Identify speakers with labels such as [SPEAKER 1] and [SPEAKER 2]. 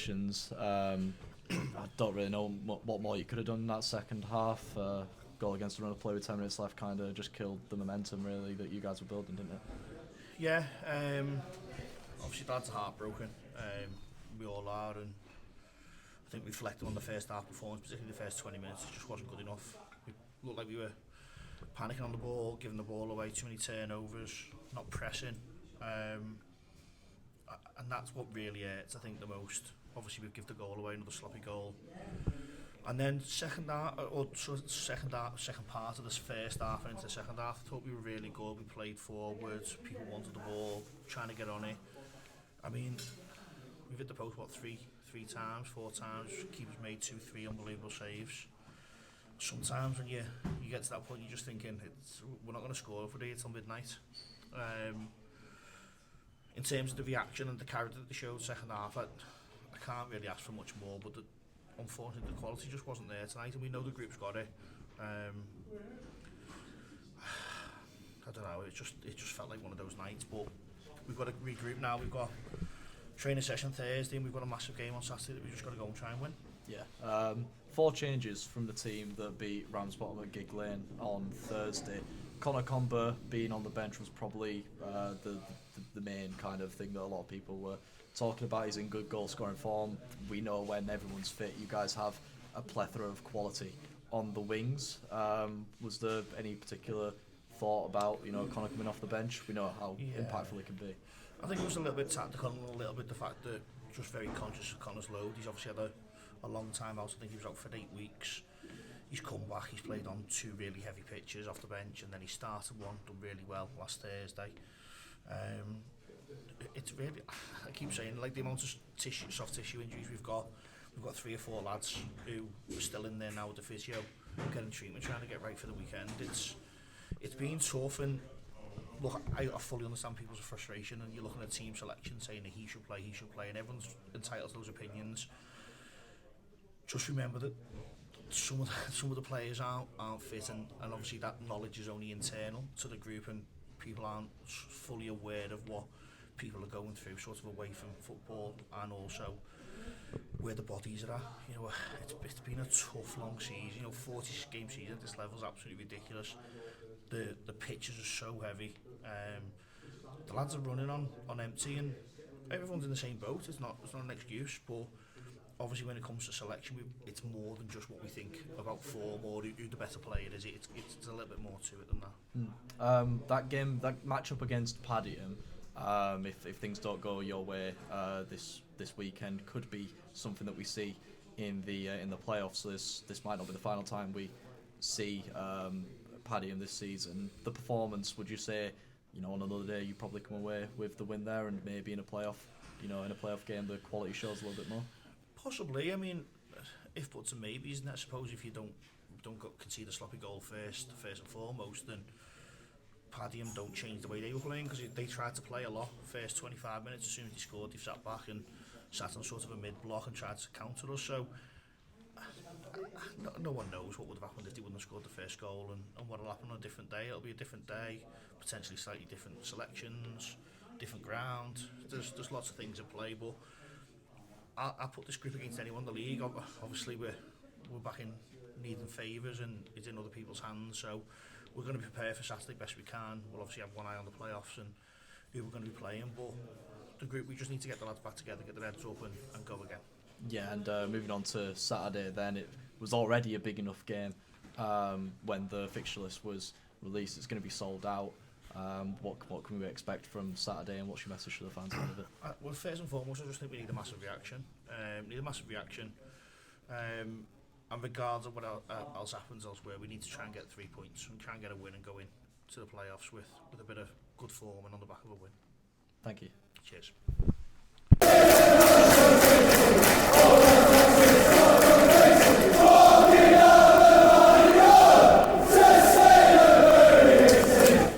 [SPEAKER 1] congratulations. I don't really know what more you could have done in that second half. Goal against the run of play with 10 minutes left kind of just killed the momentum really that you guys were building, didn't it?
[SPEAKER 2] Yeah, obviously lads are heartbroken. We all are, and I think reflecting on the first half performance, particularly the first 20 minutes, it just wasn't good enough. We looked like we were panicking on the ball, giving the ball away, too many turnovers, not pressing. And that's what really hurts, I think, the most. Obviously, we give the goal away, another sloppy goal. And then second part of this first half and into the second half, I thought we were really good. We played forwards, people wanted the ball, trying to get on it. I mean, we've hit the post, three times, 4 times. Keepers made 2-3 unbelievable saves. Sometimes when you get to that point, you're just thinking, we're not going to score for it till midnight. In terms of the reaction and the character that they showed second half, I can't really ask for much more, but unfortunately the quality just wasn't there tonight, and we know the group's got it. I don't know, it just felt like one of those nights, but we've got to regroup now. We've got training session Thursday and we've got a massive game on Saturday that we've just got to go and try and win.
[SPEAKER 1] Yeah, 4 changes from the team that beat Ramsbottom at Gig Lane on Thursday. Connor Comber being on the bench was probably the main kind of thing that a lot of people were talking about. He's in good goal scoring form. We know when everyone's fit, you guys have a plethora of quality on the wings. Was there any particular thought about Connor coming off the bench? We know how impactful it can be.
[SPEAKER 2] I think it was a little bit tactical and a little bit the fact that just very conscious of Connor's load. He's obviously had a long time out. I think he was out for 8 weeks. He's come back, he's played on 2 really heavy pitches off the bench, and then he started one, done really well last Thursday. It's really, I keep saying, like the amount of soft tissue injuries we've got 3 or 4 lads who are still in there now with the physio, getting treatment, trying to get right for the weekend. It's been tough, and look, I fully understand people's frustration, and you're looking at team selection saying that he should play, and everyone's entitled to those opinions. Just remember that some of the players aren't fit, and obviously that knowledge is only internal to the group, and people aren't fully aware of what people are going through, sort of away from football, and also where the bodies are at. It's been a tough long season. 40 game season at this level is absolutely ridiculous. The pitches are so heavy. The lads are running on empty, and everyone's in the same boat. It's not an excuse, but obviously when it comes to selection, it's more than just what we think about form or who the better player is. It's a little bit more to it than that.
[SPEAKER 1] That matchup against Padiham, if things don't go your way this weekend, could be something that we see in the playoffs. This might not be the final time we see Padiham this season. The performance, would you say, on another day you probably come away with the win there, and maybe in a playoff game the quality shows a little bit more?
[SPEAKER 2] Possibly. I mean, if buts and maybes, isn't it? I suppose if you don't concede a sloppy goal first and foremost, then Padiham don't change the way they were playing, because they tried to play a lot first 25 minutes. As soon as they scored, they sat back and sat on sort of a mid-block and tried to counter us. So no one knows what would have happened if they wouldn't have scored the first goal, and what will happen on a different day. It'll be a different day, potentially slightly different selections, different ground. There's lots of things at play, but I put this group against anyone in the league. Obviously we're back in needing favours, and it's in other people's hands, so we're going to be prepared for Saturday best we can. We'll obviously have one eye on the playoffs and who we're going to be playing, but the group, we just need to get the lads back together, get their heads up and go again. Yeah,
[SPEAKER 1] and moving on to Saturday then, it was already a big enough game when the fixture list was released. It's going to be sold out. What can we expect from Saturday, and what's your message to the fans out of it?
[SPEAKER 2] Well, first and foremost, I just think we need a massive reaction. And regardless of what else happens elsewhere, we need to try and get 3 points and try and get a win and go in to the playoffs with a bit of good form and on the back of a win.
[SPEAKER 1] Thank you.
[SPEAKER 2] Cheers.